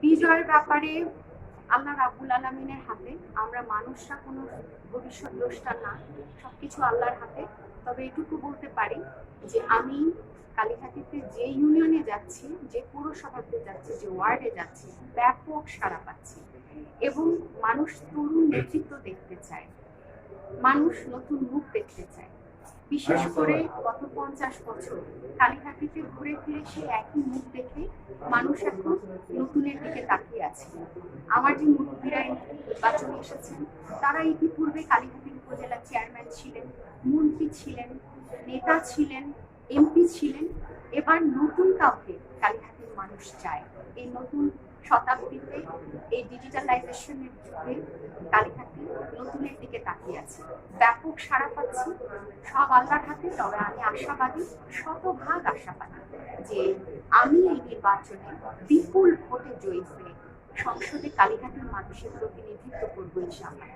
বিজয়ের ব্যাপারে আল্লাহ রাব্বুল আলামিনের হাতে। আমরা মানুষরা কোনো ভবিষ্যৎ দ্রষ্টা না, সবকিছু আল্লাহর হাতে। তবে এটুকু বলতে পারি যে আমি কালিহাতীতে যে ইউনিয়নে যাচ্ছি, যে পৌরসভাতে যাচ্ছি, যে ওয়ার্ডে যাচ্ছি, ব্যাপক সাড়া পাচ্ছি এবং মানুষ তরুণ নেতৃত্ব দেখতে চায়, মানুষ নতুন মুখ দেখতে চায়। বিশেষ করে গত 50 বছর কালিহাতীতে ঘুরে ফিরে সেই একই মুখ দেখে মানুষ এখন নতুনের দিকে তাকিয়ে আছে। আমার যে মুরব্বীরা নির্বাচনে এসেছেন, তারা ইতিপূর্বে কালিহাতী উপজেলা চেয়ারম্যান ছিলেন, মন্ত্রী ছিলেন, নেতা ছিলেন, এমপি ছিলেন। এবার নতুন কাউকে কালিহাতীর মানুষ চায়। এই নতুন শতাব্দীতে, এই ডিজিটালাইজেশনের যুগে কালিহাতী নতুনের দিকে তাকিয়ে আছে। ব্যাপক সাড়া পাচ্ছি, সব আল্লাহর হাতে। তবে আমি আশাবাদী, শতভাগ আশাবাদী যে আমি এই নির্বাচনে বিপুল ভোটে জয়ী হয়ে সংসদে কালিহাতীর মানুষের প্রতিনিধিত্ব করবো ইনশাআল্লাহ।